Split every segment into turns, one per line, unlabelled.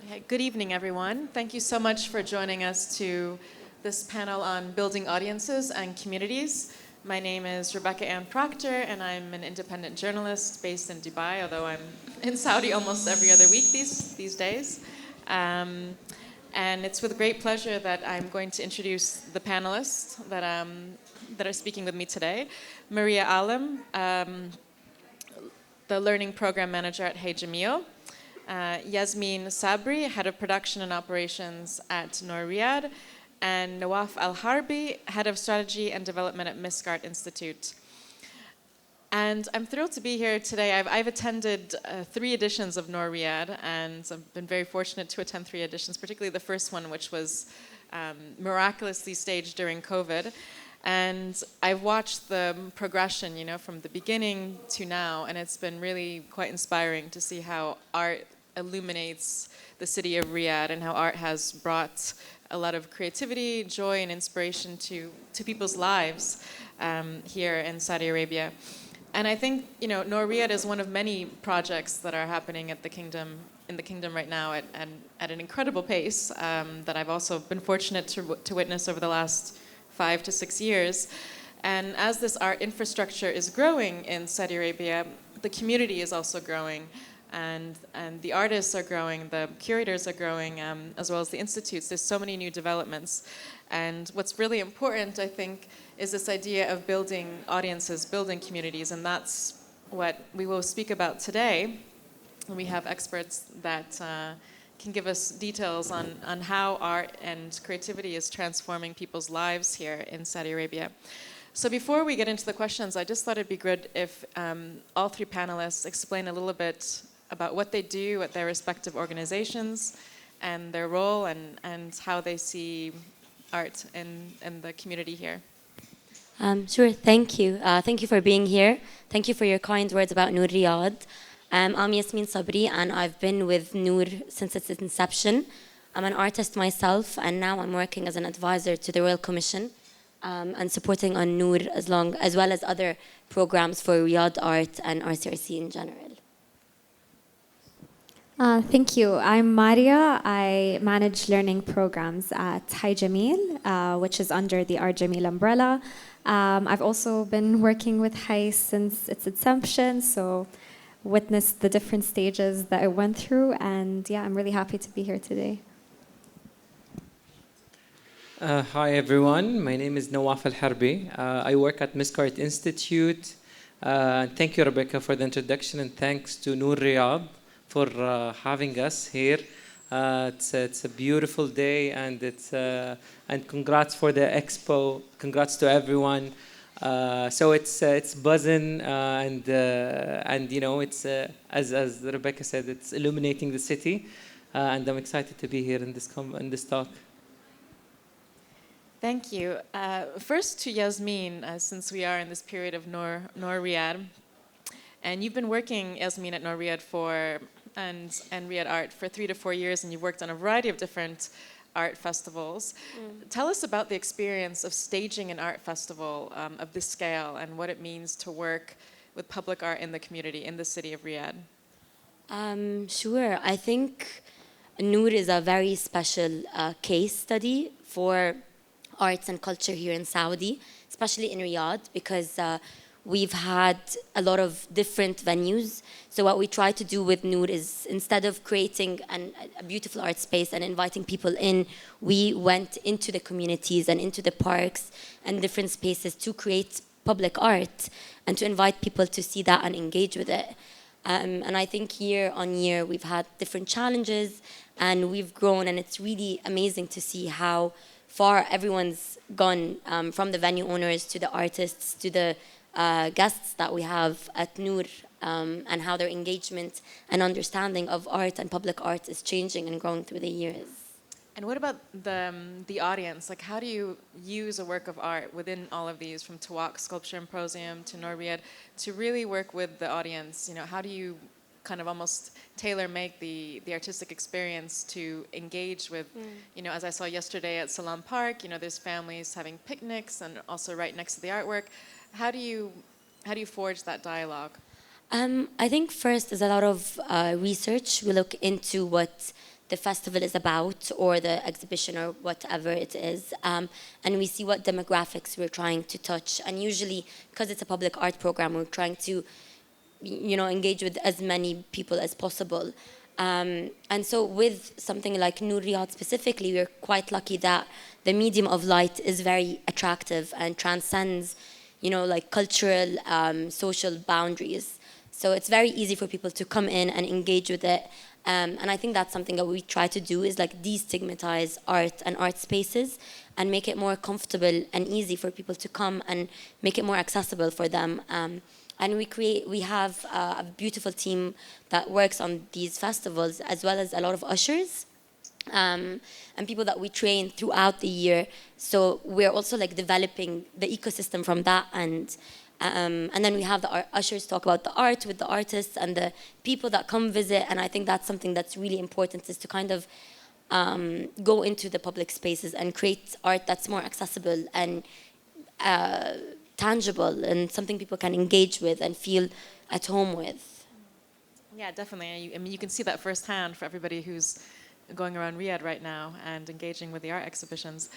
Okay, good evening, everyone. Thank you so much for joining us to this panel on building audiences and communities. My name is Rebecca Ann Proctor, and I'm an independent journalist based in Dubai, although I'm in Saudi almost every other week these days. And it's with great pleasure that I'm going to introduce the panelists that are speaking with me today. Maria Alam, the Learning Program Manager at Hey Jamil. Yasmin Sabri, Head of Production and Operations at Noor Riyadh, and Nawaf Al-Harbi, Head of Strategy and Development at Miscart Institute. And I'm thrilled to be here today. I've attended 3 editions of Noor Riyadh, and I've been very fortunate to attend 3 editions, particularly the first one, which was miraculously staged during COVID. And I've watched the progression, from the beginning to now, and it's been really quite inspiring to see how art illuminates the city of Riyadh and how art has brought a lot of creativity, joy, and inspiration to people's lives here in Saudi Arabia. And I think, Noor Riyadh is one of many projects that are happening in the kingdom right now at an incredible pace that I've also been fortunate to witness over the last 5 to 6 years. And as this art infrastructure is growing in Saudi Arabia, the community is also growing, and the artists are growing, the curators are growing, as well as the institutes. There's so many new developments. And what's really important, I think, is this idea of building audiences, building communities, and that's what we will speak about today. And we have experts that can give us details on how art and creativity is transforming people's lives here in Saudi Arabia. So before we get into the questions, I just thought it'd be good if all 3 panelists explain a little bit about what they do at their respective organizations and their role and how they see art in the community here.
Sure, thank you. Thank you for being here. Thank you for your kind words about Noor Riyadh. I'm Yasmin Sabri, and I've been with Noor since its inception. I'm an artist myself, and now I'm working as an advisor to the Royal Commission and supporting on Noor as well as other programs for Riyadh art and RCRC in general.
Thank you. I'm Maria. I manage learning programs at Hey Jamil, which is under the Art Jamil umbrella. I've also been working with Hey since its inception, so witnessed the different stages that it went through, and yeah, I'm really happy to be here today.
Hi everyone, my name is Nawaf Al-Harbi. I work at Miscart Institute. Thank you, Rebecca, for the introduction, and thanks to Noor Riyadh for having us here. It's a beautiful day, and congrats for the expo. Congrats to everyone. So it's buzzing, and it's as Rebecca said, it's illuminating the city, and I'm excited to be here in this talk.
Thank you. First to Yasmin, since we are in this period of Noor Riyadh, and you've been working, Yasmin, at Noor Riyadh and Riyadh Art for 3 to 4 years, and you've worked on a variety of different art festivals. Tell us about the experience of staging an art festival of this scale and what it means to work with public art in the community in the city of Riyadh.
Sure. I think Noor is a very special case study for arts and culture here in Saudi, especially in Riyadh, because we've had a lot of different venues. So what we try to do with Noor is, instead of creating a beautiful art space and inviting people in, we went into the communities and into the parks and different spaces to create public art and to invite people to see that and engage with it. And I think year on year we've had different challenges and we've grown, and it's really amazing to see how far everyone's gone, from the venue owners to the artists to the guests that we have at Noor, and how their engagement and understanding of art and public art is changing and growing through the years.
And what about the audience? Like, how do you use a work of art within all of these, from Tawak Sculpture and Proseum to Noor Riyadh, to really work with the audience? How do you kind of almost tailor-make the artistic experience to engage with, as I saw yesterday at Salam Park, there's families having picnics and also right next to the artwork. How do you forge that dialogue?
I think first is a lot of research. We look into what the festival is about, or the exhibition, or whatever it is, and we see what demographics we're trying to touch. And usually, because it's a public art program, we're trying to, engage with as many people as possible. And so with something like Noor Riyadh specifically, we're quite lucky that the medium of light is very attractive and transcends, like cultural, social boundaries. So it's very easy for people to come in and engage with it. And I think that's something that we try to do, is like destigmatize art and art spaces and make it more comfortable and easy for people to come, and make it more accessible for them. And we have a beautiful team that works on these festivals, as well as a lot of ushers and people that we train throughout the year. So we're also like developing the ecosystem from that. And then we have the ushers talk about the art with the artists and the people that come visit. And I think that's something that's really important, is to kind of go into the public spaces and create art that's more accessible and tangible, and something people can engage with and feel at home with.
Yeah, definitely. I mean, you can see that firsthand for everybody who's going around Riyadh right now and engaging with the art exhibitions.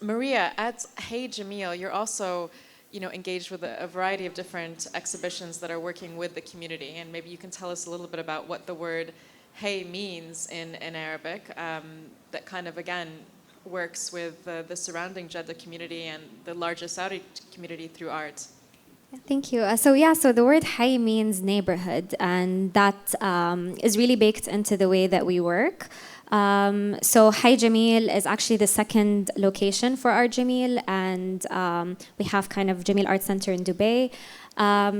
Maria, at Hey Jamil, you're also, engaged with a variety of different exhibitions that are working with the community, and maybe you can tell us a little bit about what the word "hey" means in Arabic. That kind of again works with the surrounding Jeddah community and the larger Saudi community through art.
Thank you. So the word "hay" means neighborhood, and that is really baked into the way that we work. So Hay Jamil is actually the second location for Art Jamil, and we have kind of Jamil Art Center in Dubai.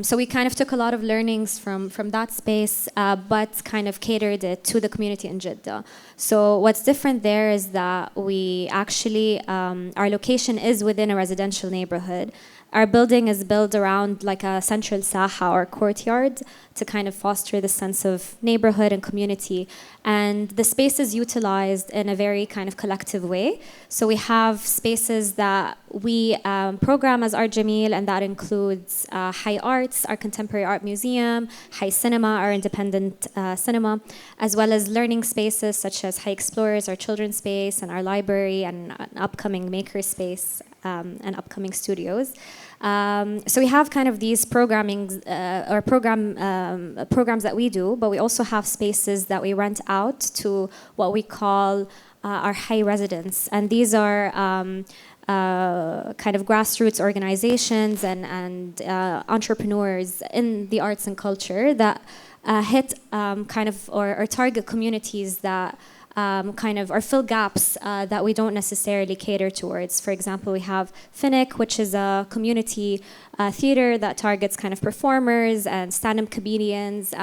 So we kind of took a lot of learnings from that space, but kind of catered it to the community in Jeddah. So what's different there is that we actually, our location is within a residential neighborhood. Our building is built around like a central saha or courtyard to kind of foster the sense of neighborhood and community. And the space is utilized in a very kind of collective way. So we have spaces that we program as Art Jamil, and that includes High Arts, our contemporary art museum, High Cinema, our independent cinema, as well as learning spaces such as High Explorers, our children's space, and our library, and an upcoming maker space, and upcoming studios. So we have kind of these programs that we do, but we also have spaces that we rent out to what we call our high residents, and these are kind of grassroots organizations and entrepreneurs in the arts and culture that hit kind of or target communities that kind of or fill gaps that we don't necessarily cater towards. For example, we have Finnick, which is a community theater that targets kind of performers and stand-up comedians.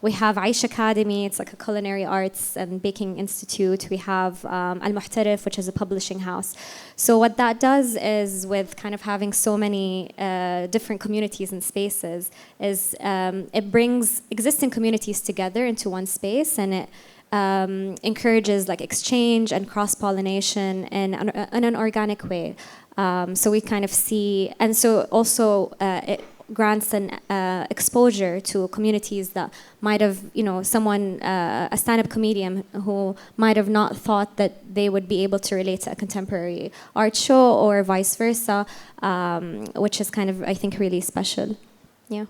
We have Aish Academy, it's like a culinary arts and baking institute. We have Al-Muhtarif, which is a publishing house. So what that does is, with kind of having so many different communities and spaces, is it brings existing communities together into one space, and it encourages like exchange and cross-pollination in an organic way. So we kind of see, and so also it grants an exposure to communities that might have, someone, a stand-up comedian who might have not thought that they would be able to relate to a contemporary art show, or vice versa, which is kind of, I think, really special. Yeah.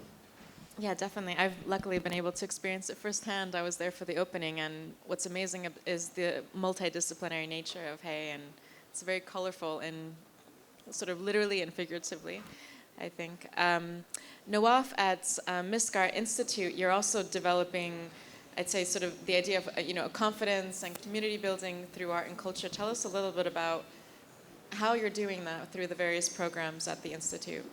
Yeah, definitely. I've luckily been able to experience it firsthand. I was there for the opening, and what's amazing is the multidisciplinary nature of Hay, and it's very colorful and sort of literally and figuratively, I think. Nawaf, at Miskar Institute, you're also developing, I'd say, sort of the idea of confidence and community building through art and culture. Tell us a little bit about how you're doing that through the various programs at the Institute.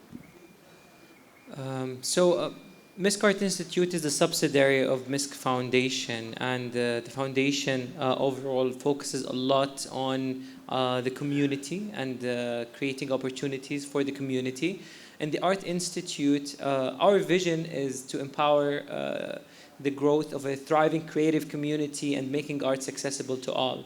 MISC Art Institute is a subsidiary of MISC Foundation, and the foundation overall focuses a lot on the community and creating opportunities for the community. In the Art Institute, our vision is to empower the growth of a thriving creative community and making arts accessible to all.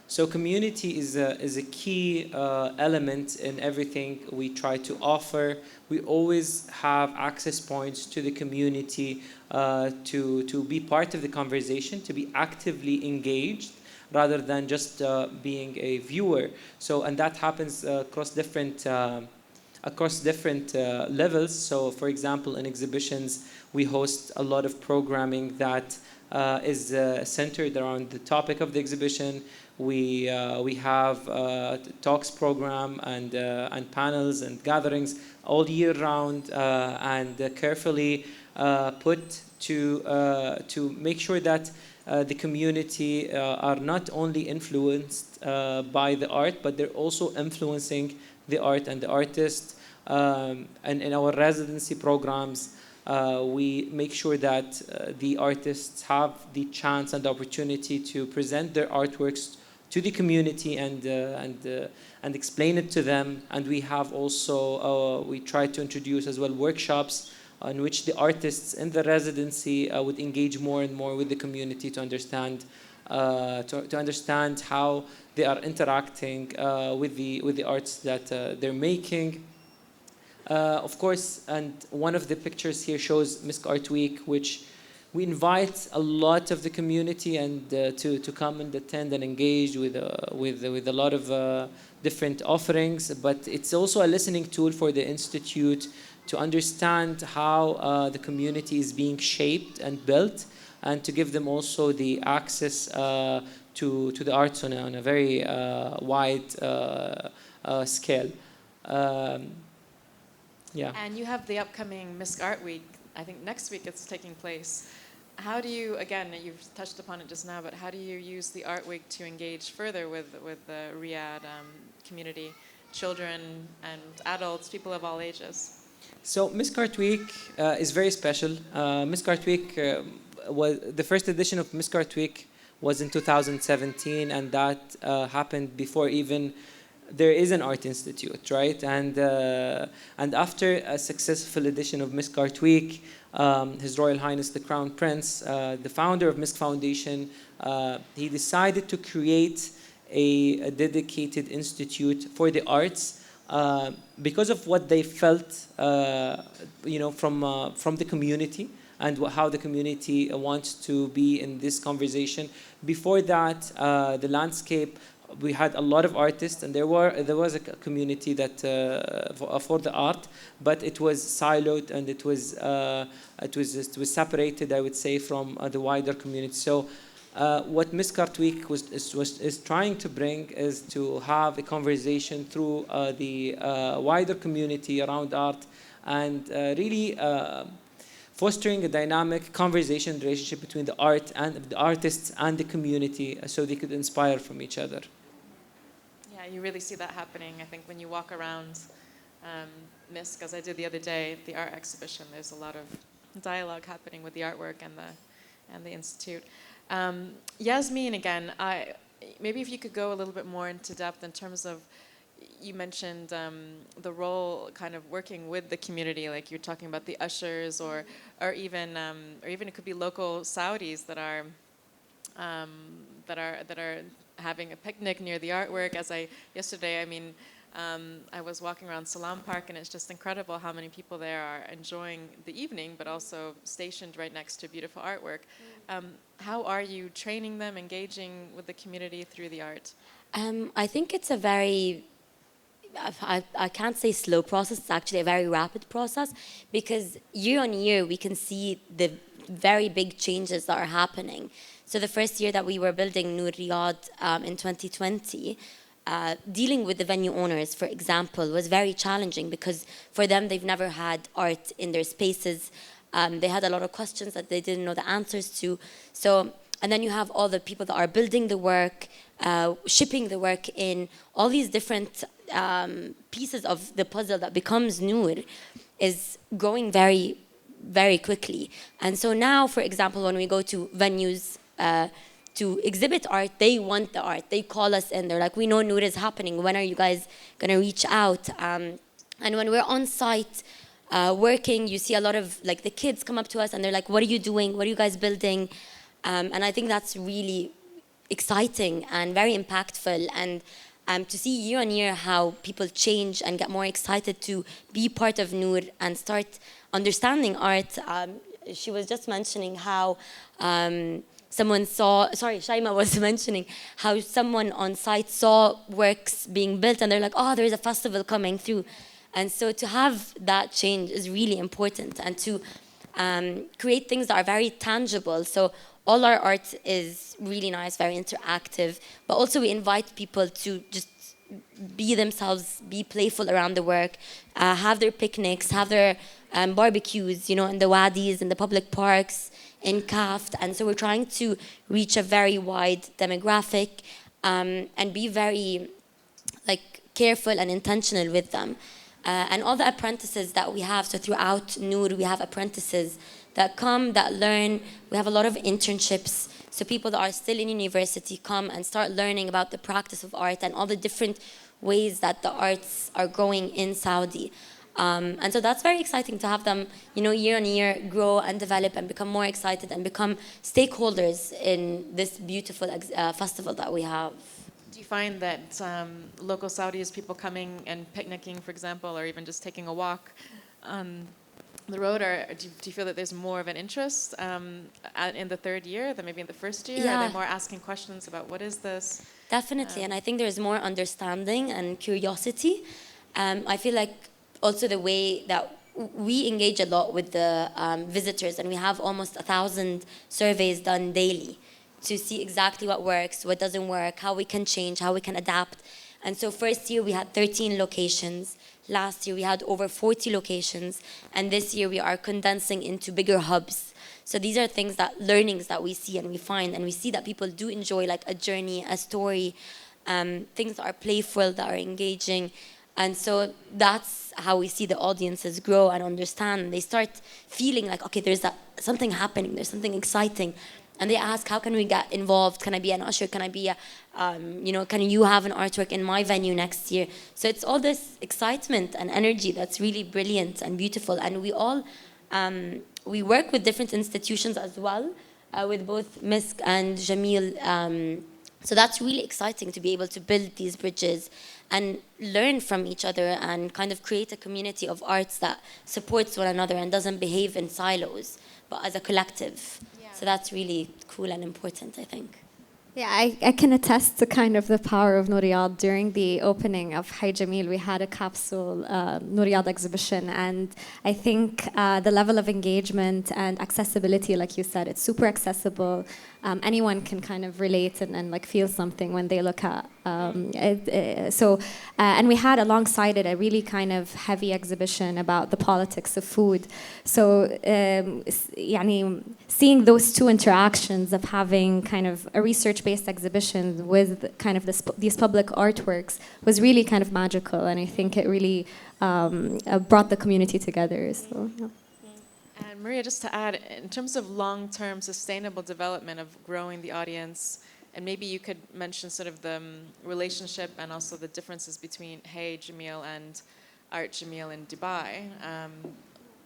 So community is a key element in everything we try to offer. We always have access points to the community to be part of the conversation, to be actively engaged, rather than just being a viewer. So, and that happens across different levels. So, for example, in exhibitions, we host a lot of programming that is centered around the topic of the exhibition. We have talks program and panels and gatherings all year round, and carefully put to make sure that the community are not only influenced by the art, but they're also influencing the art and the artist. And in our residency programs, we make sure that the artists have the chance and the opportunity to present their artworks to the community and explain it to them. And we have also we try to introduce as well workshops in which the artists in the residency would engage more and more with the community to understand how they are interacting with the arts that they're making. Of course, and one of the pictures here shows Misk Art Week, which we invite a lot of the community and to come and attend and engage with a lot of different offerings. But it's also a listening tool for the Institute to understand how the community is being shaped and built, and to give them also the access to the arts on a very wide scale. Yeah.
And you have the upcoming Misk Art Week. I think next week it's taking place. How do you, again, you've touched upon it just now, but how do you use the Art Week to engage further with the Riyadh community, children and adults, people of all ages?
So Misk Art Week is very special. Misk Art Week was the first edition of Misk Art Week was in 2017, and that happened before even there is an art institute, right? And after a successful edition of Misk Art Week, His Royal Highness the Crown Prince, the founder of Misk Foundation, he decided to create a dedicated institute for the arts because of what they felt, from the community and how the community wants to be in this conversation. Before that, the landscape. We had a lot of artists, and there was a community that for the art, but it was siloed and it was separated, I would say, from the wider community. So, what Misk Art Week is trying to bring is to have a conversation through the wider community around art, and really fostering a dynamic conversation relationship between the art and the artists and the community, so they could inspire from each other.
Yeah, you really see that happening. I think when you walk around Misk, as I did the other day, the art exhibition, there's a lot of dialogue happening with the artwork and the institute. Yasmin, again, maybe if you could go a little bit more into depth in terms of, you mentioned the role kind of working with the community, like you're talking about the ushers, or even it could be local Saudis that are having a picnic near the artwork. Yesterday, I was walking around Salam Park, and it's just incredible how many people there are enjoying the evening, but also stationed right next to beautiful artwork. How are you training them, engaging with the community through the art?
I think it's a very, I can't say slow process, it's actually a very rapid process, because year on year we can see the very big changes that are happening. So the first year that we were building Noor Riyadh in 2020, dealing with the venue owners, for example, was very challenging, because for them, they've never had art in their spaces. They had a lot of questions that they didn't know the answers to. So, and then you have all the people that are building the work, shipping the work in, all these different pieces of the puzzle that becomes Noor is growing very, very quickly. And so now, for example, when we go to venues to exhibit art, they want the art. They call us in. They're like, we know Noor is happening. When are you guys going to reach out? And when we're on site working, you see a lot of the kids come up to us and they're like, what are you doing? What are you guys building? And I think that's really exciting and very impactful, and to see year on year how people change and get more excited to be part of Noor and start understanding art. She was just mentioning how Shaima was mentioning how someone on site saw works being built and they're like, oh, there's a festival coming through. And so to have that change is really important, and to create things that are very tangible. So all our art is really nice, very interactive, but also we invite people to just be themselves, be playful around the work, have their picnics, have their barbecues, you know, in the wadis, in the public parks, in Kaft. And so we're trying to reach a very wide demographic and be very careful and intentional with them. And all the apprentices that we have, so throughout Noor, we have apprentices that come, that learn. We have a lot of internships. So people that are still in university come and start learning about the practice of art and all the different ways that the arts are growing in Saudi. And so that's very exciting to have them, you know, year on year grow and develop and become more excited and become stakeholders in this beautiful festival that we have.
Do you find that local Saudis, people coming and picnicking, for example, or even just taking a walk on the road, or do you feel that there's more of an interest in the third year than maybe in the first year?
Yeah.
Are they more asking questions about what is this?
Definitely, and I think there's more understanding and curiosity. I feel like also the way that we engage a lot with the visitors, and we have almost 1,000 surveys done daily to see exactly what works, what doesn't work, how we can change, how we can adapt. And so first year we had 13 locations. Last year we had over 40 locations. And this year we are condensing into bigger hubs. So these are learnings that we see and we find, and we see that people do enjoy like a journey, a story, things that are playful, that are engaging. And so that's how we see the audiences grow and understand. They start feeling like, okay, there's something happening, there's something exciting. And they ask, how can we get involved? Can I be an usher? Can I be can you have an artwork in my venue next year? So it's all this excitement and energy that's really brilliant and beautiful. And we all, we work with different institutions as well, with both Misk and Jamil. So that's really exciting to be able to build these bridges and learn from each other and kind of create a community of arts that supports one another and doesn't behave in silos, but as a collective. So that's really cool and important, I think.
Yeah, I can attest to kind of the power of Noor Riyadh. During the opening of Hay Jamil, we had a capsule Noor Riyadh exhibition, and I think the level of engagement and accessibility, like you said, it's super accessible. Anyone can kind of relate and like feel something when they look at and we had alongside it a really kind of heavy exhibition about the politics of food. So seeing those two interactions of having kind of a research-based exhibition with kind of these public artworks was really kind of magical, and I think it really brought the community together. So, yeah.
And Maria, just to add, in terms of long-term sustainable development of growing the audience, and maybe you could mention sort of the relationship and also the differences between Hey Jamil and Art Jamil in Dubai.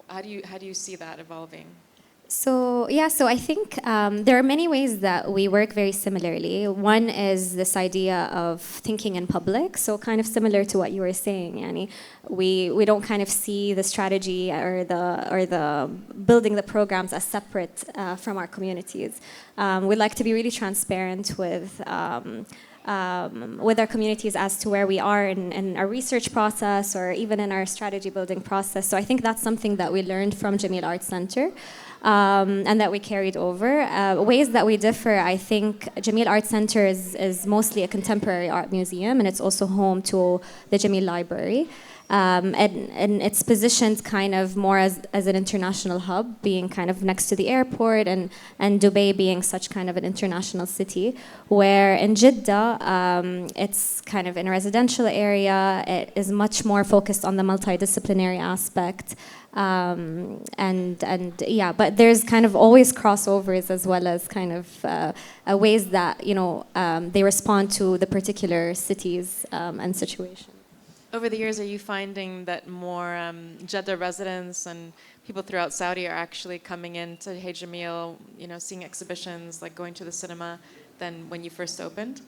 How do you see that evolving?
So I think there are many ways that we work very similarly. One is this idea of thinking in public, so kind of similar to what you were saying, Yani. We don't kind of see the strategy or the building the programs as separate from our communities. We like to be really transparent with our communities as to where we are in our research process or even in our strategy building process. So I think that's something that we learned from Jamil Arts Center. And that we carried over. Ways that we differ, I think Jamil Arts Center is mostly a contemporary art museum, and it's also home to the Jamil Library. And it's positioned kind of more as an international hub, being kind of next to the airport, and Dubai being such kind of an international city, where in Jeddah, it's kind of in a residential area. It is much more focused on the multidisciplinary aspect. But there's kind of always crossovers as well as kind of ways that, they respond to the particular cities and situations.
Over the years, are you finding that more Jeddah residents and people throughout Saudi are actually coming in to Hey Jamil, seeing exhibitions, like going to the cinema, than when you first opened?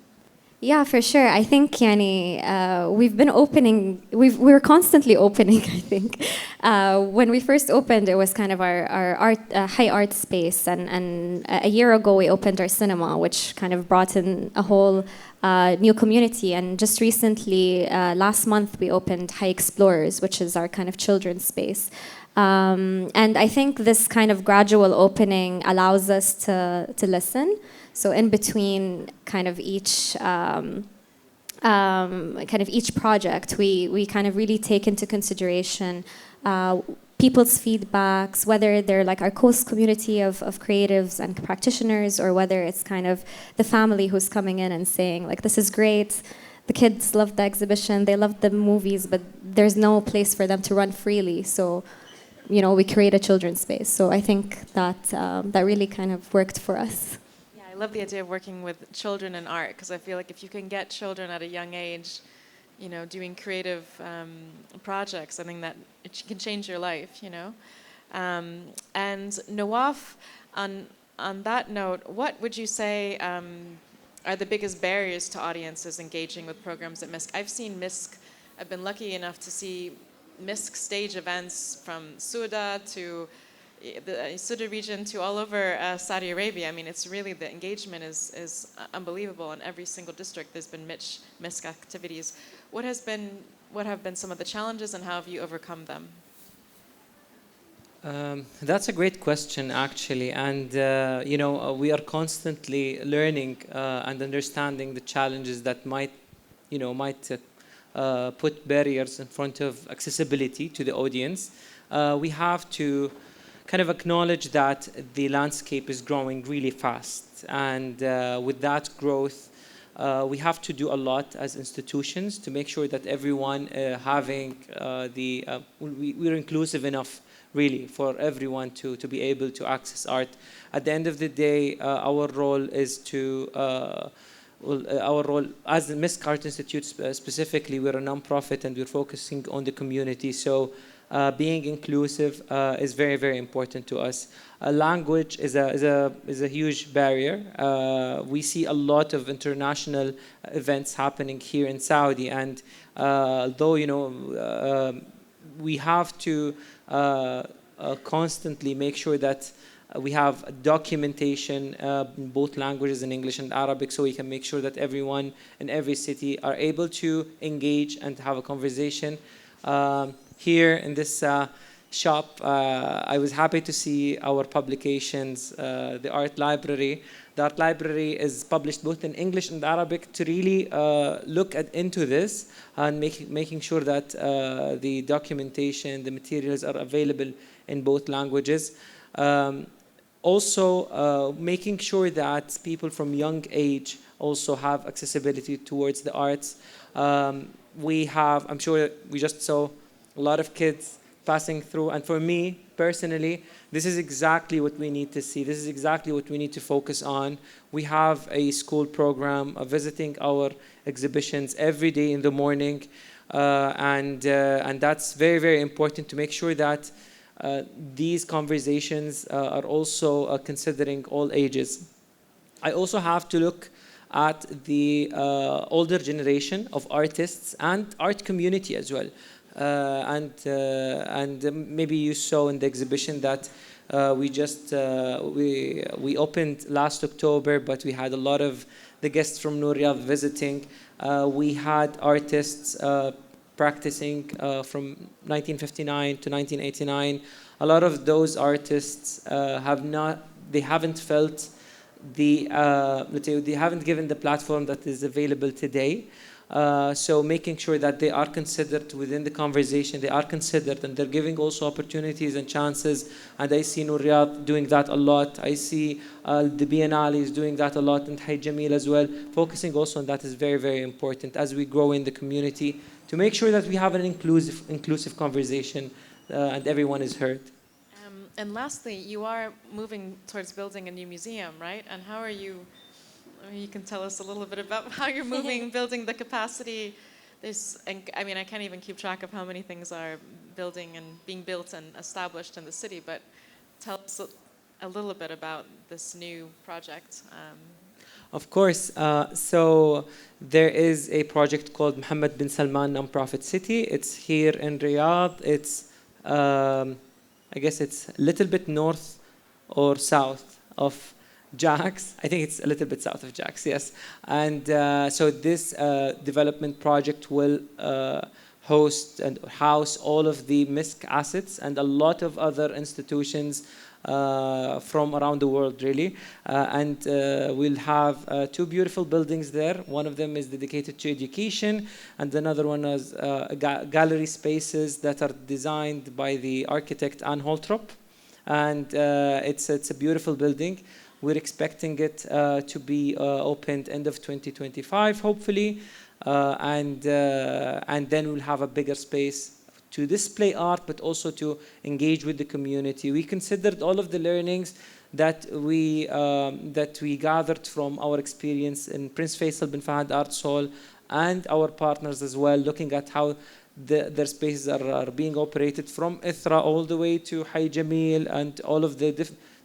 Yeah, for sure. I think we've been opening, we're constantly opening, I think. When we first opened, it was kind of our art, high art space. And a year ago, we opened our cinema, which kind of brought in a whole new community. And just recently, last month, we opened High Explorers, which is our kind of children's space. And I think this kind of gradual opening allows us to listen. So in between kind of each project, we kind of really take into consideration people's feedbacks, whether they're like our close community of creatives and practitioners, or whether it's kind of the family who's coming in and saying like, this is great, the kids love the exhibition, they love the movies, but there's no place for them to run freely. So, we create a children's space. So I think that that really kind of worked for us.
I love the idea of working with children in art, because I feel like if you can get children at a young age, doing creative projects, I think that it can change your life, And Nawaf, on that note, what would you say are the biggest barriers to audiences engaging with programs at MISC? I've been lucky enough to see MISC stage events from Suda to the Suda region to all over Saudi Arabia. I mean, it's really, the engagement is unbelievable. In every single district, there's been MISC activities. What have been some of the challenges, and how have you overcome them?
That's a great question, actually. And, we are constantly learning and understanding the challenges that might put barriers in front of accessibility to the audience. We have to kind of acknowledge that the landscape is growing really fast. And with that growth, we have to do a lot as institutions to make sure that everyone we're inclusive enough, really, for everyone to be able to access art. At the end of the day, our role is our role as the MISC Art Institute specifically, we're a nonprofit and we're focusing on the community. So being inclusive is very, very important to us. Language is a huge barrier. We see a lot of international events happening here in Saudi, and though we have to constantly make sure that we have documentation in both languages, in English and Arabic, so we can make sure that everyone in every city are able to engage and have a conversation. Here in this shop, I was happy to see our publications, the art library. The art library is published both in English and Arabic to really look into this and making sure that the documentation, the materials are available in both languages. Also, making sure that people from young age also have accessibility towards the arts. I'm sure we just saw a lot of kids passing through, and for me personally, this is exactly what we need to see. This is exactly what we need to focus on. We have a school program of visiting our exhibitions every day in the morning, and that's very, very important to make sure that these conversations are also considering all ages. I also have to look at the older generation of artists and art community as well. And maybe you saw in the exhibition that we opened last October, but we had a lot of the guests from Riyadh visiting. We had artists practicing from 1959 to 1989. A lot of those artists haven't felt they haven't given the platform that is available today. So making sure that they are considered within the conversation, they are considered, and they're giving also opportunities and chances. And I see Riyadh doing that a lot. I see the Biennale is doing that a lot, and Hay Jamil as well. Focusing also on that is very, very important as we grow in the community to make sure that we have an inclusive conversation and everyone is heard.
And lastly, you are moving towards building a new museum, right? And how are you? You can tell us a little bit about how you're moving, building the capacity. I can't even keep track of how many things are building and being built and established in the city, but tell us a little bit about this new project.
Of course. So there is a project called Mohammed bin Salman Nonprofit City. It's here in Riyadh. It's, I guess it's a little bit north or south of Jax. I think it's a little bit south of Jax, yes. And so this development project will host and house all of the MISC assets and a lot of other institutions from around the world, really. And we'll have 2 beautiful buildings there. One of them is dedicated to education, and another one is gallery spaces that are designed by the architect Anne Holtrop. And it's a beautiful building. We're expecting it to be opened end of 2025, hopefully. And then we'll have a bigger space to display art, but also to engage with the community. We considered all of the learnings that we gathered from our experience in Prince Faisal bin Fahd Arts Hall and our partners as well, looking at how their spaces are being operated from Ithra all the way to Hay Jamil and all of the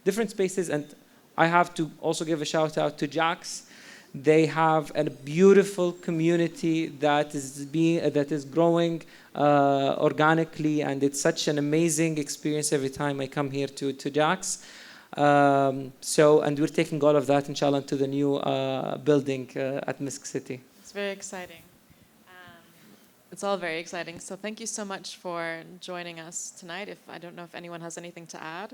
different spaces. And I have to also give a shout out to Jax. They have a beautiful community that is growing organically, and it's such an amazing experience every time I come here to Jax. And we're taking all of that, inshallah, to the new building at MISC City.
It's very exciting. It's all very exciting. So thank you so much for joining us tonight. I don't know if anyone has anything to add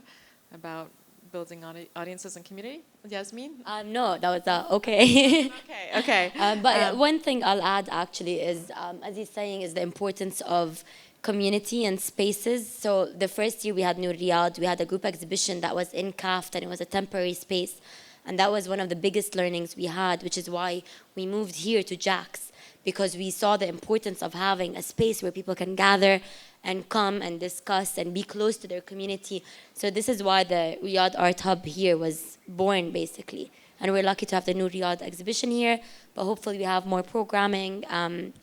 about building audiences and community. Yasmin?
No, that was okay.
Okay.
But one thing I'll add actually is, as he's saying, is the importance of community and spaces. So the first year we had Noor Riyadh, we had a group exhibition that was in CAFT, and it was a temporary space. And that was one of the biggest learnings we had, which is why we moved here to Jax, because we saw the importance of having a space where people can gather and come and discuss and be close to their community. So this is why the Riyadh Art Hub here was born, basically. And we're lucky to have the Noor Riyadh exhibition here, but hopefully we have more programming and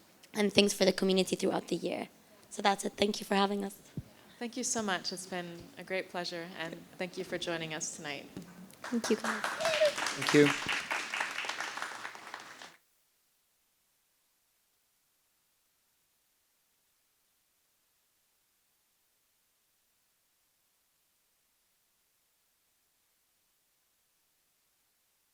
things for the community throughout the year. So that's it. Thank you for having us.
Thank you so much. It's been a great pleasure, and thank you for joining us tonight.
Thank you, guys.
Thank you.